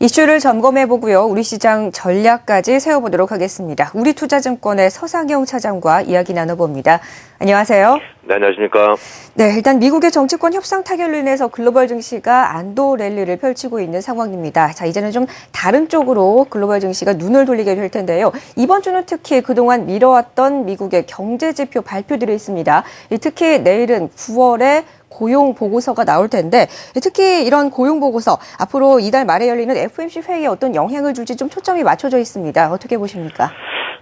이슈를 점검해보고요. 우리 시장 전략까지 세워보도록 하겠습니다. 우리투자증권의 서상영 차장과 이야기 나눠봅니다. 안녕하세요. 네, 안녕하십니까. 네, 일단 미국의 정치권 협상 타결로 인해서 글로벌 증시가 안도 랠리를 펼치고 있는 상황입니다. 자, 이제는 좀 다른 쪽으로 글로벌 증시가 눈을 돌리게 될 텐데요. 이번 주는 특히 그동안 미뤄왔던 미국의 경제지표 발표들이 있습니다. 특히 내일은 9월에 고용 보고서가 나올 텐데 특히 이런 고용 보고서 앞으로 이달 말에 열리는 FOMC 회의에 어떤 영향을 줄지 좀 초점이 맞춰져 있습니다. 어떻게 보십니까?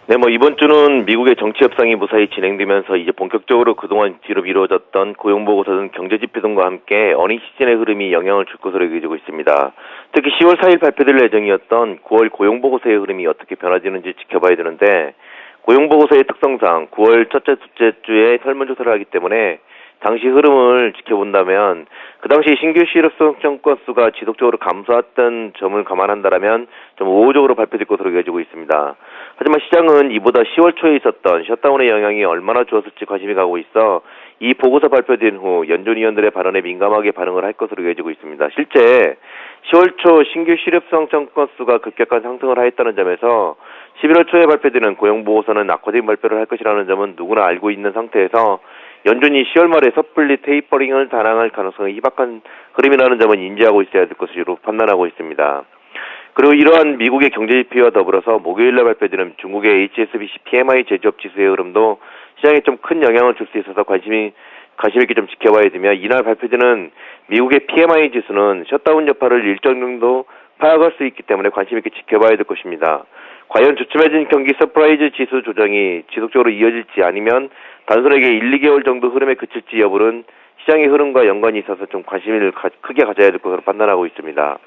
네, 이번 주는 미국의 정치 협상이 무사히 진행되면서 이제 본격적으로 그동안 뒤로 미뤄졌던 고용 보고서 등 경제 지표 등과 함께 어닝 시즌의 흐름이 영향을 줄 것으로 여겨지고 있습니다. 특히 10월 4일 발표될 예정이었던 9월 고용 보고서의 흐름이 어떻게 변화지는지 지켜봐야 되는데 고용 보고서의 특성상 9월 첫째, 둘째 주에 설문조사를 하기 때문에 당시 흐름을 지켜본다면 그 당시 신규 실업성 건수가 지속적으로 감소했던 점을 감안한다면 좀 우호적으로 발표될 것으로 여겨지고 있습니다. 하지만 시장은 이보다 10월 초에 있었던 셧다운의 영향이 얼마나 주었을지 관심이 가고 있어 이 보고서 발표된 후 연준 위원들의 발언에 민감하게 반응을 할 것으로 여겨지고 있습니다. 실제 10월 초 신규 실업성 건수가 급격한 상승을 하였다는 점에서 11월 초에 발표되는 고용보고서는 악화된 발표를 할 것이라는 점은 누구나 알고 있는 상태에서 연준이 10월 말에 섣불리 테이퍼링을 단행할 가능성이 희박한 흐름이라는 점은 인지하고 있어야 될 것으로 판단하고 있습니다. 그리고 이러한 미국의 경제지표와 더불어서 목요일날 발표되는 중국의 HSBC PMI 제조업 지수의 흐름도 시장에 좀 큰 영향을 줄 수 있어서 관심 있게 좀 지켜봐야 되며 이날 발표되는 미국의 PMI 지수는 셧다운 여파를 일정 정도 파악할 수 있기 때문에 관심 있게 지켜봐야 될 것입니다. 과연 주춤해진 경기 서프라이즈 지수 조정이 지속적으로 이어질지 아니면 단순하게 1, 2개월 정도 흐름에 그칠지 여부는 시장의 흐름과 연관이 있어서 좀 관심을 크게 가져야 될 것으로 판단하고 있습니다.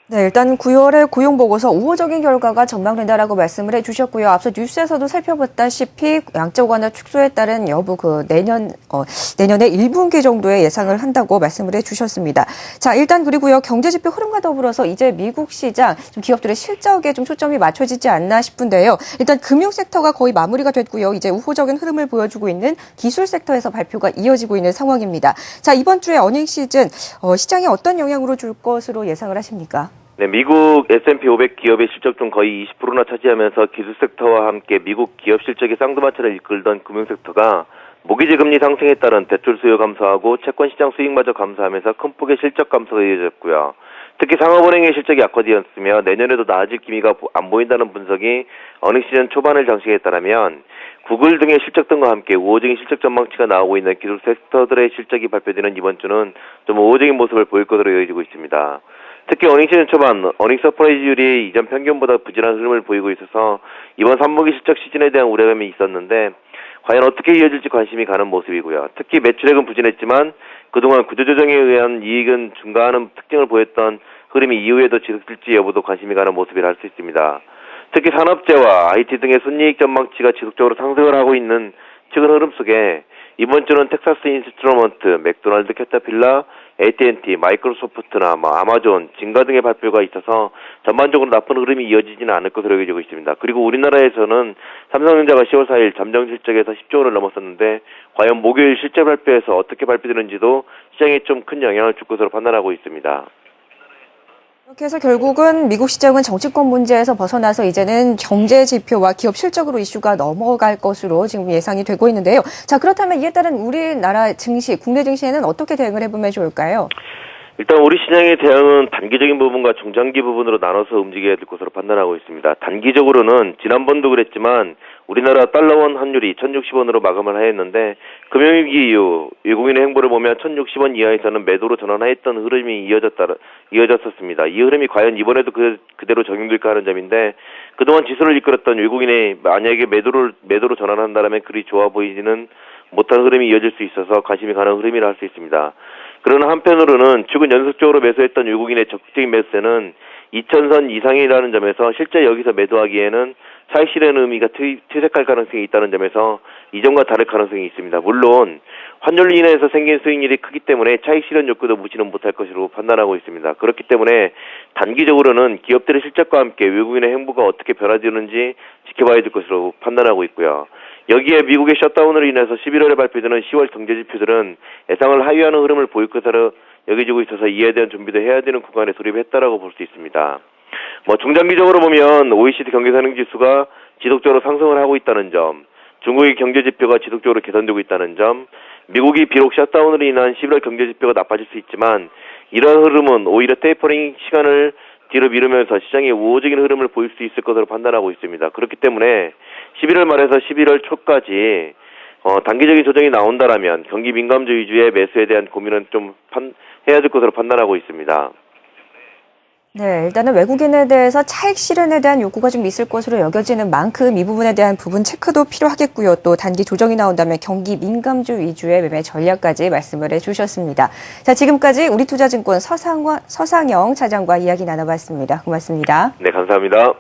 네, 일단 9월에 고용보고서 우호적인 결과가 전망된다라고 말씀을 해주셨고요. 앞서 뉴스에서도 살펴봤다시피 양적 완화 축소에 따른 여부 내년에 1분기 정도의 예상을 한다고 말씀을 해주셨습니다. 자, 일단 그리고요 경제지표 흐름과 더불어서 이제 미국 시장 좀 기업들의 실적에 좀 초점이 맞춰지지 않나 싶은데요. 일단 금융 섹터가 거의 마무리가 됐고요. 이제 우호적인 흐름을 보여주고 있는 기술 섹터에서 발표가 이어지고 있는 상황입니다. 자, 이번 주에 어닝 시즌 시장에 어떤 영향으로 줄 것으로 예상을 하십니까? 네, 미국 S&P 500 기업의 실적 중 거의 20%나 차지하면서 기술 섹터와 함께 미국 기업 실적의 쌍두마차를 이끌던 금융 섹터가 모기지 금리 상승에 따른 대출 수요 감소하고 채권 시장 수익마저 감소하면서 큰 폭의 실적 감소가 이어졌고요. 특히 상업은행의 실적이 악화되었으며 내년에도 나아질 기미가 안 보인다는 분석이 어닝 시즌 초반을 장식했다면 구글 등의 실적 등과 함께 우호적인 실적 전망치가 나오고 있는 기술 섹터들의 실적이 발표되는 이번 주는 좀 우호적인 모습을 보일 것으로 여겨지고 있습니다. 특히 어닝 시즌 초반 어닝 서프라이즈율이 이전 평균보다 부진한 흐름을 보이고 있어서 이번 3분기 실적 시즌에 대한 우려감이 있었는데 과연 어떻게 이어질지 관심이 가는 모습이고요. 특히 매출액은 부진했지만 그동안 구조조정에 의한 이익은 증가하는 특징을 보였던 흐름이 이후에도 지속될지 여부도 관심이 가는 모습이라 할 수 있습니다. 특히 산업재와 IT 등의 순이익 전망치가 지속적으로 상승을 하고 있는 최근 흐름 속에 이번 주는 텍사스 인스트루먼트, 맥도날드, 캐터필라, AT&T, 마이크로소프트나 아마존, 진가 등의 발표가 있어서 전반적으로 나쁜 흐름이 이어지지는 않을 것으로 여겨지고 있습니다. 그리고 우리나라에서는 삼성전자가 10월 4일 잠정 실적에서 10조 원을 넘었었는데 과연 목요일 실적 발표에서 어떻게 발표되는지도 시장에 좀 큰 영향을 줄 것으로 판단하고 있습니다. 이렇게 해서 결국은 미국 시장은 정치권 문제에서 벗어나서 이제는 경제 지표와 기업 실적으로 이슈가 넘어갈 것으로 지금 예상이 되고 있는데요. 자, 그렇다면 이에 따른 우리나라 증시, 국내 증시에는 어떻게 대응을 해보면 좋을까요? 일단 우리 시장의 대응은 단기적인 부분과 중장기 부분으로 나눠서 움직여야 될 것으로 판단하고 있습니다. 단기적으로는 지난번도 그랬지만 우리나라 달러원 환율이 1,060원으로 마감을 하였는데 금융위기 이후 외국인의 행보를 보면 1,060원 이하에서는 매도로 전환하였던 흐름이 이어졌었습니다. 이 흐름이 과연 이번에도 그대로 적용될까 하는 점인데 그동안 지수를 이끌었던 외국인이 만약에 매도로 전환한다면 그리 좋아 보이지는 못한 흐름이 이어질 수 있어서 관심이 가는 흐름이라 할 수 있습니다. 그러나 한편으로는 최근 연속적으로 매수했던 외국인의 적극적인 매수세는 2,000선 이상이라는 점에서 실제 여기서 매도하기에는 차익 실현 의미가 퇴색할 가능성이 있다는 점에서 이전과 다를 가능성이 있습니다. 물론 환율로 인해서 생긴 수익률이 크기 때문에 차익 실현 욕구도 무시는 못할 것으로 판단하고 있습니다. 그렇기 때문에 단기적으로는 기업들의 실적과 함께 외국인의 행보가 어떻게 변화되는지 지켜봐야 될 것으로 판단하고 있고요. 여기에 미국의 셧다운으로 인해서 11월에 발표되는 10월 경제지표들은 예상을 하회하는 흐름을 보일 것으로 여겨지고 있어서 이에 대한 준비도 해야 되는 구간에 돌입했다라고 볼 수 있습니다. 중장기적으로 보면 OECD 경제산행지수가 지속적으로 상승을 하고 있다는 점, 중국의 경제지표가 지속적으로 개선되고 있다는 점, 미국이 비록 셧다운으로 인한 11월 경제지표가 나빠질 수 있지만 이러한 흐름은 오히려 테이퍼링 시간을 뒤로 미루면서 시장의 우호적인 흐름을 보일 수 있을 것으로 판단하고 있습니다. 그렇기 때문에 11월 말에서 11월 초까지 단기적인 조정이 나온다라면 경기 민감주 위주의 매수에 대한 고민은 좀 해야 될 것으로 판단하고 있습니다. 네, 일단은 외국인에 대해서 차익 실현에 대한 요구가 좀 있을 것으로 여겨지는 만큼 이 부분에 대한 부분 체크도 필요하겠고요. 또 단기 조정이 나온다면 경기 민감주 위주의 매매 전략까지 말씀을 해주셨습니다. 자, 지금까지 우리투자증권 서상영 차장과 이야기 나눠봤습니다. 고맙습니다. 네, 감사합니다.